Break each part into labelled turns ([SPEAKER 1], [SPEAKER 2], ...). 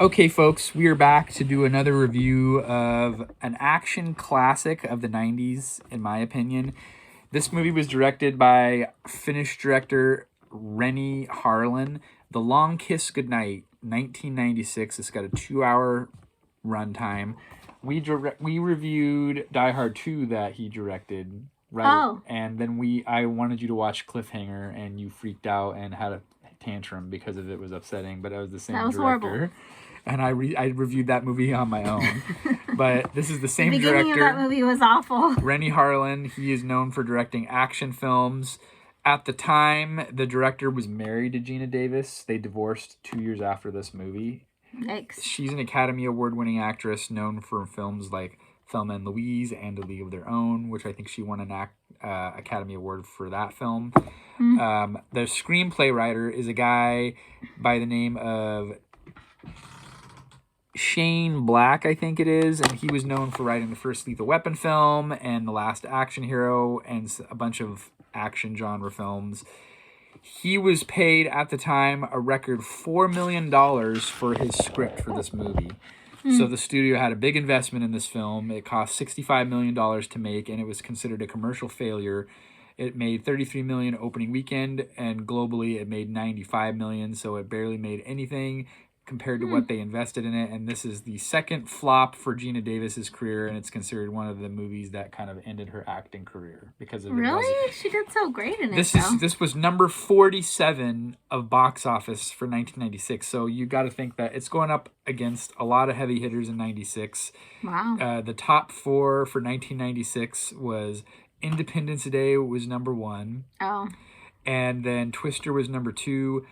[SPEAKER 1] Okay, folks, we are back to do another review of an action classic of the 90s, in my opinion. This movie was directed by Finnish director Renny Harlin. The Long Kiss Goodnight, 1996. It's got a 2-hour runtime. We reviewed Die Hard 2 that he directed, right?
[SPEAKER 2] Oh.
[SPEAKER 1] And then I wanted you to watch Cliffhanger, and you freaked out and had a tantrum because of it was upsetting, but it was the same
[SPEAKER 2] That was
[SPEAKER 1] director.
[SPEAKER 2] horrible.
[SPEAKER 1] And I reviewed that movie on my own. But this is the same
[SPEAKER 2] The beginning
[SPEAKER 1] director.
[SPEAKER 2] of that movie was awful.
[SPEAKER 1] Renny Harlin. He is known for directing action films. At the time, the director was married to Gina Davis. They divorced 2 years after this movie.
[SPEAKER 2] Yikes.
[SPEAKER 1] She's an Academy Award-winning actress known for films like Thelma and Louise and A League of Their Own, which I think she won an Academy Award for that film. The screenplay writer is a guy by the name of Shane Black, I think it is, and he was known for writing the first Lethal Weapon film and The Last Action Hero and a bunch of action genre films. He was paid at the time a record $4 million for his script for this movie. So the studio had a big investment in this film. It cost $65 million to make, and it was considered a commercial failure. It made $33 million opening weekend, and globally it made $95 million, so it barely made anything compared to what they invested in it. And this is the second flop for Gina Davis's career, and it's considered one of the movies that kind of ended her acting career because of
[SPEAKER 2] Really? She did so great in it.
[SPEAKER 1] This was number 47 of box office for 1996. So you got to think that it's going up against a lot of heavy hitters in 96.
[SPEAKER 2] Wow.
[SPEAKER 1] The top four for 1996 was Independence Day was number 1.
[SPEAKER 2] Oh.
[SPEAKER 1] And then Twister was number 2.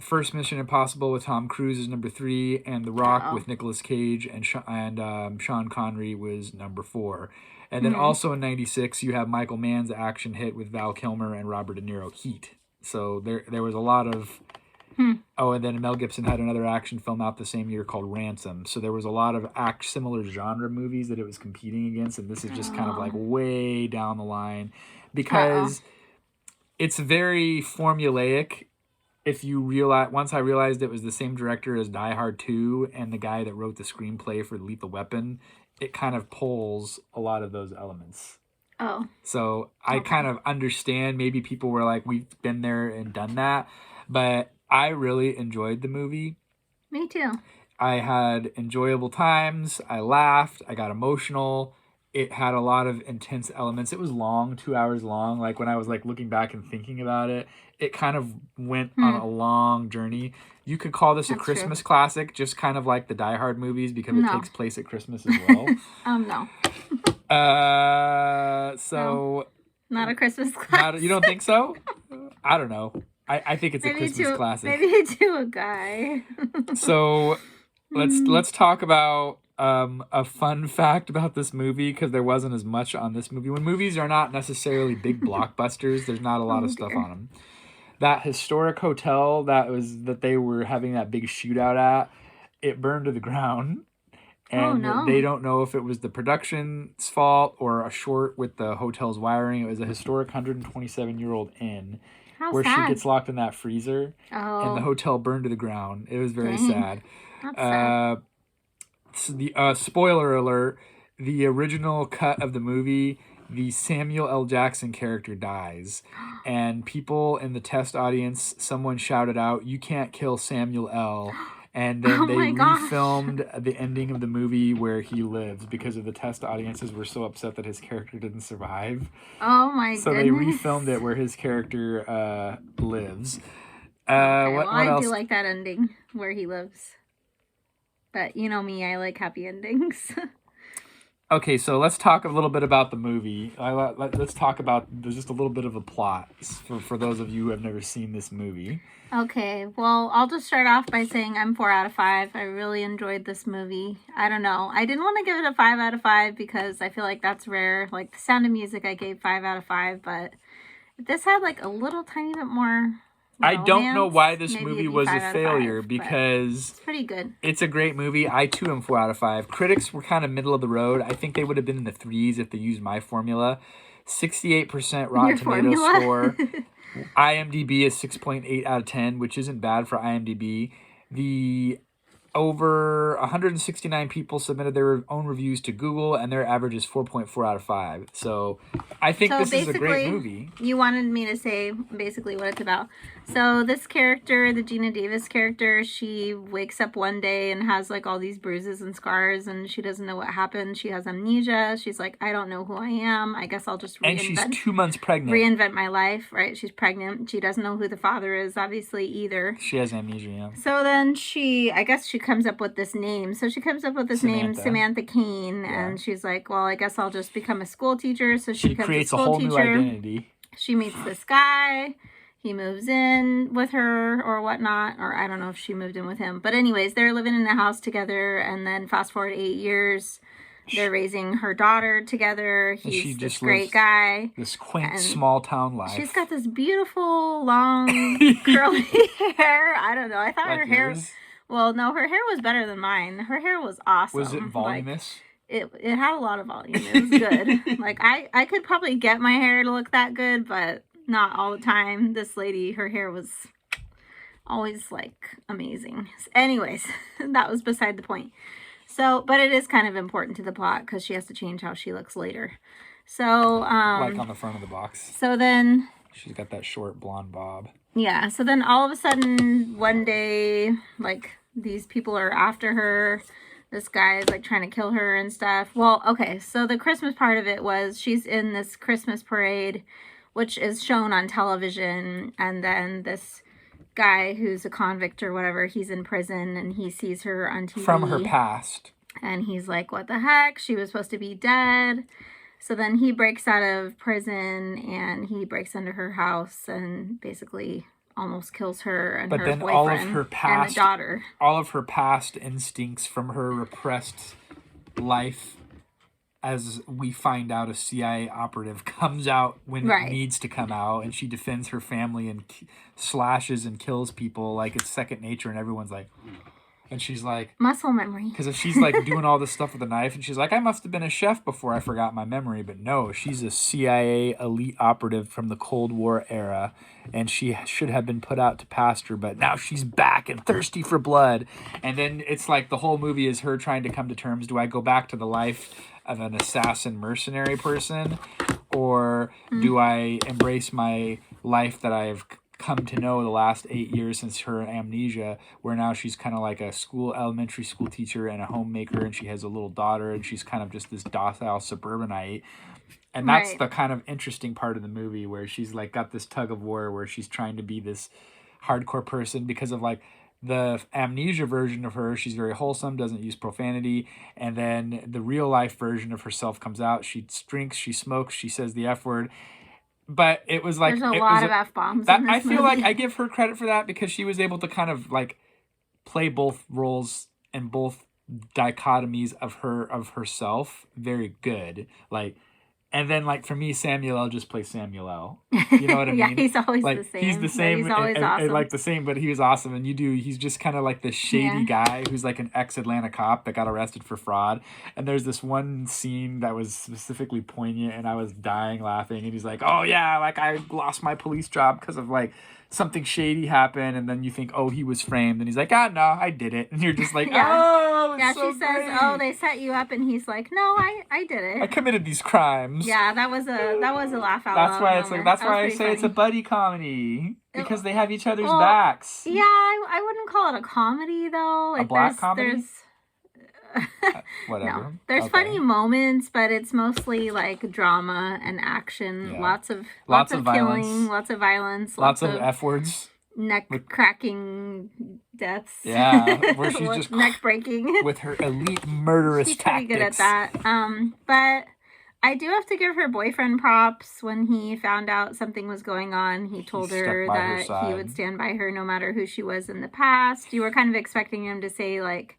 [SPEAKER 1] First Mission Impossible with Tom Cruise is number 3, and The Rock with Nicolas Cage and Sean Connery was number 4. And then also in 96, you have Michael Mann's action hit with Val Kilmer and Robert De Niro, Heat. So there was a lot of... Oh, and then Mel Gibson had another action film out the same year called Ransom. So there was a lot of similar genre movies that it was competing against, and this is just kind of like way down the line because it's very formulaic. If you realize, once I realized it was the same director as Die Hard 2 and the guy that wrote the screenplay for Lethal Weapon, it kind of pulls a lot of those elements.
[SPEAKER 2] Oh.
[SPEAKER 1] So I kind of understand. Maybe people were like, we've been there and done that. But I really enjoyed the movie.
[SPEAKER 2] Me too.
[SPEAKER 1] I had enjoyable times. I laughed. I got emotional. It had a lot of intense elements. It was long, 2 hours long. Like when I was like looking back and thinking about it, it kind of went on a long journey. You could call this a Christmas classic, just kind of like the Die Hard movies because it takes place at Christmas as well.
[SPEAKER 2] No.
[SPEAKER 1] So
[SPEAKER 2] not a Christmas classic.
[SPEAKER 1] You don't think so? I don't know. I think it's a Christmas classic.
[SPEAKER 2] Maybe to a guy.
[SPEAKER 1] So let's talk about a fun fact about this movie, because there wasn't as much on this movie. When movies are not necessarily big blockbusters, there's not a lot of stuff on them. That historic hotel that they were having that big shootout at, it burned to the ground. And they don't know if it was the production's fault or a short with the hotel's wiring. It was a historic 127-year-old inn where she gets locked in that freezer. And the hotel burned to the ground. It was very sad.
[SPEAKER 2] That's sad.
[SPEAKER 1] So spoiler alert, the original cut of the movie, the Samuel L. Jackson character dies. And people in the test audience, someone shouted out, "You can't kill Samuel L." And then they refilmed the ending of the movie where he lives because of the test audiences were so upset that his character didn't survive.
[SPEAKER 2] Oh my goodness.
[SPEAKER 1] So they refilmed it where his character lives. What
[SPEAKER 2] I
[SPEAKER 1] else?
[SPEAKER 2] do like that ending where he lives. But you know me, I like happy endings.
[SPEAKER 1] Okay, so let's talk a little bit about the movie. Let's talk about just a little bit of a plot for those of you who have never seen this movie.
[SPEAKER 2] Okay, well, I'll just start off by saying I'm 4 out of 5. I really enjoyed this movie. I don't know. I didn't want to give it a 5 out of 5 because I feel like that's rare. Like The Sound of Music, I gave 5 out of 5, but this had like a little tiny bit more
[SPEAKER 1] I don't know why this movie was a failure because
[SPEAKER 2] it's pretty good.
[SPEAKER 1] It's a great movie. I too am 4 out of 5. Critics were kind of middle of the road. I think they would have been in the 3s if they used my formula. 68% Rotten Tomatoes score. IMDb is 6.8 out of 10, which isn't bad for IMDb. The over 169 people submitted their own reviews to Google, and their average is 4.4 out of 5. So I think this is a great movie.
[SPEAKER 2] You wanted me to say basically what it's about. So this character, the Gina Davis character, she wakes up one day and has like all these bruises and scars, and she doesn't know what happened. She has amnesia. She's like, I don't know who I am. I guess I'll just
[SPEAKER 1] And she's 2 months pregnant.
[SPEAKER 2] Reinvent my life, right? She's pregnant. She doesn't know who the father is, obviously, either.
[SPEAKER 1] She has amnesia, yeah.
[SPEAKER 2] So then I guess she comes up with this name. So she comes up with this name, Samantha Kane, and she's like, well, I guess I'll just become a school teacher. So she becomes
[SPEAKER 1] creates
[SPEAKER 2] a school
[SPEAKER 1] whole
[SPEAKER 2] teacher.
[SPEAKER 1] new identity.
[SPEAKER 2] She meets this guy. He moves in with her or whatnot, or I don't know if she moved in with him. But anyways, they're living in a house together, and then fast forward 8 years, they're raising her daughter together. He's this great guy.
[SPEAKER 1] This quaint small town life.
[SPEAKER 2] She's got this beautiful, long, curly hair. I don't know. I thought her hair... Well, no, her hair was better than mine. Her hair was awesome.
[SPEAKER 1] Was it voluminous?
[SPEAKER 2] It had a lot of volume. It was good. Like, I could probably get my hair to look that good, but not all the time. This lady, her hair was always, like, amazing. Anyways, that was beside the point. So, but it is kind of important to the plot because she has to change how she looks later. So,
[SPEAKER 1] like on the front of the box.
[SPEAKER 2] So then...
[SPEAKER 1] She's got that short blonde bob.
[SPEAKER 2] Yeah, so then all of a sudden, one day, like, these people are after her. This guy is, like, trying to kill her and stuff. Well, okay, so the Christmas part of it was she's in this Christmas parade, which is shown on television, and then this guy who's a convict or whatever, he's in prison, and he sees her on TV.
[SPEAKER 1] From her past.
[SPEAKER 2] And he's like, what the heck? She was supposed to be dead. So then he breaks out of prison, and he breaks into her house and basically almost kills her and her boyfriend
[SPEAKER 1] all of her past,
[SPEAKER 2] and the daughter.
[SPEAKER 1] All of her past instincts from her repressed life, as we find out a CIA operative, comes out when it needs to come out, and she defends her family and slashes and kills people like it's second nature, and everyone's like... And she's like...
[SPEAKER 2] Muscle memory.
[SPEAKER 1] Because if she's like doing all this stuff with a knife, and she's like, I must have been a chef before I forgot my memory. But no, she's a CIA elite operative from the Cold War era. And she should have been put out to pasture. But now she's back and thirsty for blood. And then it's like the whole movie is her trying to come to terms. Do I go back to the life of an assassin mercenary person? Or do I embrace my life that I've come to know the last 8 years since her amnesia, where now she's kind of like a elementary school teacher and a homemaker, and she has a little daughter, and she's kind of just this docile suburbanite. And that's the kind of interesting part of the movie, where she's like got this tug of war where she's trying to be this hardcore person because of like the amnesia version of her. She's very wholesome, doesn't use profanity. And then the real life version of herself comes out. She drinks, she smokes, she says the F word. But it was like...
[SPEAKER 2] There's a lot of F-bombs in this
[SPEAKER 1] I feel
[SPEAKER 2] movie.
[SPEAKER 1] like I give her credit for that because she was able to kind of like play both roles and both dichotomies of herself very good. Like, and then like for me, Samuel L. just plays Samuel L. You know what I mean?
[SPEAKER 2] Yeah, he's always
[SPEAKER 1] like,
[SPEAKER 2] the same.
[SPEAKER 1] He's the same.
[SPEAKER 2] He's always awesome.
[SPEAKER 1] Like the same, but he was awesome. And he's just kind of like this shady guy who's like an ex-Atlanta cop that got arrested for fraud. And there's this one scene that was specifically poignant, and I was dying laughing. And he's like, "Oh yeah, like I lost my police job because of like something shady happened." And then you think, "Oh, he was framed." And he's like, "Ah, no, I did it." And you're just like, "Oh, it's so
[SPEAKER 2] she
[SPEAKER 1] great.
[SPEAKER 2] says, "Oh, they set you up," and he's like, "No, I did it.
[SPEAKER 1] I committed these crimes."
[SPEAKER 2] Yeah, that was a laugh out loud.
[SPEAKER 1] That's why it's
[SPEAKER 2] moment.
[SPEAKER 1] like. That's why I say
[SPEAKER 2] funny.
[SPEAKER 1] it's a buddy comedy because they have each other's backs.
[SPEAKER 2] Yeah, I wouldn't call it a comedy though. Like,
[SPEAKER 1] a black comedy. Whatever.
[SPEAKER 2] No, there's funny moments, but it's mostly like drama and action.
[SPEAKER 1] Yeah.
[SPEAKER 2] Lots of
[SPEAKER 1] violence.
[SPEAKER 2] killing, lots of violence,
[SPEAKER 1] lots of F words,
[SPEAKER 2] neck cracking deaths.
[SPEAKER 1] Yeah, where she's just
[SPEAKER 2] neck breaking
[SPEAKER 1] with her elite murderous
[SPEAKER 2] She's
[SPEAKER 1] tactics.
[SPEAKER 2] pretty good at that. But I do have to give her boyfriend props. When he found out something was going on, he told her that he would stand by her no matter who she was in the past. You were kind of expecting him to say like,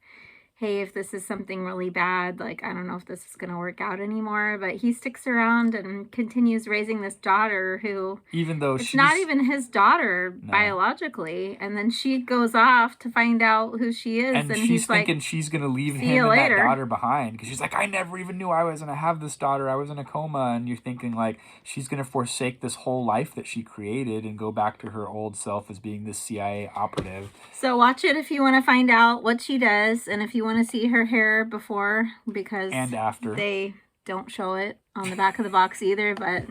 [SPEAKER 2] hey, if this is something really bad, like, I don't know if this is going to work out anymore. But he sticks around and continues raising this daughter who,
[SPEAKER 1] even though
[SPEAKER 2] it's not even his daughter biologically. And then she goes off to find out who she is.
[SPEAKER 1] And she's thinking she's going to leave him and that daughter behind. Because she's like, I never even knew I was going to have this daughter. I was in a coma. And you're thinking, like, she's going to forsake this whole life that she created and go back to her old self as being this CIA operative.
[SPEAKER 2] So watch it if you want to find out what she does. And if you want to see her hair before, because
[SPEAKER 1] and after,
[SPEAKER 2] they don't show it on the back of the box either, but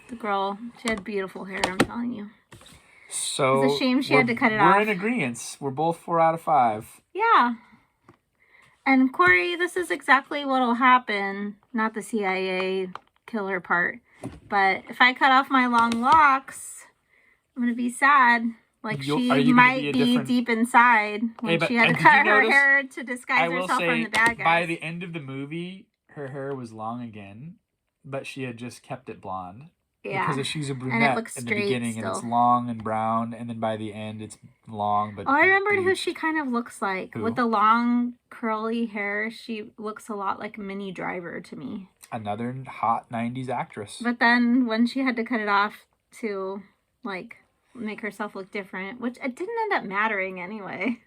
[SPEAKER 2] the girl, she had beautiful hair, I'm telling you.
[SPEAKER 1] So
[SPEAKER 2] it's a shame she had to cut it off.
[SPEAKER 1] We're in agreement. We're both 4 out of 5.
[SPEAKER 2] Yeah. And Corey, this is exactly what'll happen. Not the CIA killer part, but if I cut off my long locks, I'm gonna be sad. Like, she might be deep inside when she had to cut her hair to disguise herself from the bad guys.
[SPEAKER 1] By the end of the movie, her hair was long again, but she had just kept it blonde.
[SPEAKER 2] Yeah.
[SPEAKER 1] Because she's a brunette in the beginning, still. And it's long and brown, and then by the end, it's long. But
[SPEAKER 2] I remembered who she kind of looks like. Who? With the long, curly hair, she looks a lot like Minnie Driver to me.
[SPEAKER 1] Another hot 90s actress.
[SPEAKER 2] But then when she had to cut it off to, like, make herself look different, which it didn't end up mattering anyway.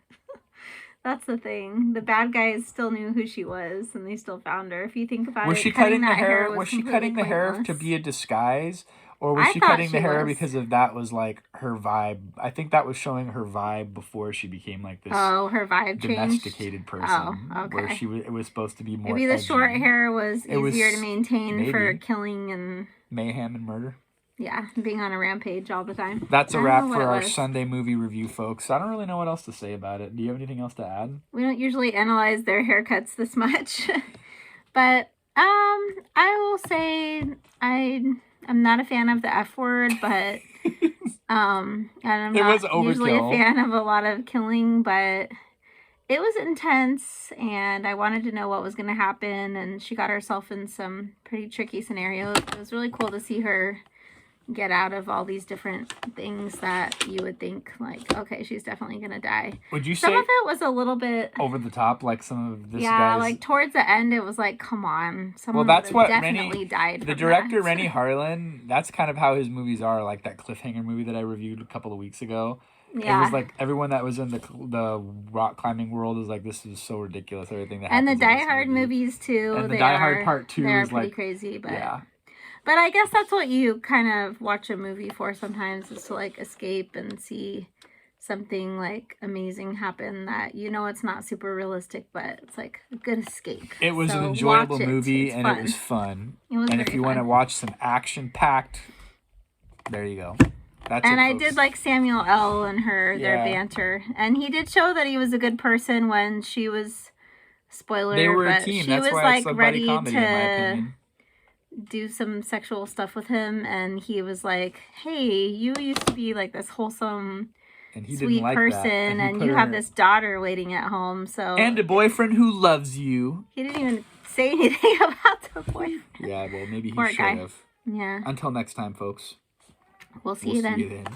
[SPEAKER 2] That's the thing. The bad guys still knew who she was, and they still found her. If you think about it,
[SPEAKER 1] was she cutting the hair? Was she cutting the hair to be a disguise, or was she cutting the hair because of that was like her vibe? I think that was showing her vibe before she became like this.
[SPEAKER 2] Oh, her vibe
[SPEAKER 1] domesticated
[SPEAKER 2] changed?
[SPEAKER 1] person.
[SPEAKER 2] Oh, okay.
[SPEAKER 1] Where it was supposed to be more.
[SPEAKER 2] Maybe the
[SPEAKER 1] edgy.
[SPEAKER 2] Short hair was easier to maintain for killing and
[SPEAKER 1] mayhem and murder.
[SPEAKER 2] Yeah, being on a rampage all the time.
[SPEAKER 1] That's a wrap for our Sunday movie review, folks. I don't really know what else to say about it. Do you have anything else to add?
[SPEAKER 2] We don't usually analyze their haircuts this much. But I will say I'm not a fan of the F word, but and I'm not usually a fan of a lot of killing, but it was intense, and I wanted to know what was going to happen, and she got herself in some pretty tricky scenarios. It was really cool to see her get out of all these different things that you would think, like, okay, she's definitely gonna die.
[SPEAKER 1] Would you say
[SPEAKER 2] some of it was a little bit
[SPEAKER 1] over the top, like some of this?
[SPEAKER 2] Yeah, like towards the end, it was like, come on, someone
[SPEAKER 1] that's what
[SPEAKER 2] definitely died.
[SPEAKER 1] The director Renny Harlin, that's kind of how his movies are. Like that cliffhanger movie that I reviewed a couple of weeks ago. Yeah. It was like everyone that was in the rock climbing world is like, this is so ridiculous. Everything that
[SPEAKER 2] and the Die Hard movies too.
[SPEAKER 1] And the Die Hard Part 2
[SPEAKER 2] is
[SPEAKER 1] pretty
[SPEAKER 2] like crazy, but
[SPEAKER 1] yeah.
[SPEAKER 2] But I guess that's what you kind of watch a movie for sometimes, is to like escape and see something like amazing happen that it's not super realistic, but it's like a good escape.
[SPEAKER 1] It was an enjoyable movie and it was fun. And if you want to watch some action packed, there you go.
[SPEAKER 2] And I did like Samuel L. and their banter. And he did show that he was a good person when she was, spoiler,
[SPEAKER 1] they were
[SPEAKER 2] but
[SPEAKER 1] a team.
[SPEAKER 2] She
[SPEAKER 1] That's
[SPEAKER 2] was
[SPEAKER 1] why
[SPEAKER 2] like
[SPEAKER 1] it's
[SPEAKER 2] ready
[SPEAKER 1] comedy, in my
[SPEAKER 2] to
[SPEAKER 1] opinion.
[SPEAKER 2] Do some sexual stuff with him, and he was like, hey, you used to be like this wholesome, sweet person, and you have this daughter waiting at home,
[SPEAKER 1] and a boyfriend who loves you.
[SPEAKER 2] He didn't even say anything about the boyfriend.
[SPEAKER 1] Yeah, well, maybe he should have.
[SPEAKER 2] Yeah.
[SPEAKER 1] Until next time, folks.
[SPEAKER 2] We'll see you then.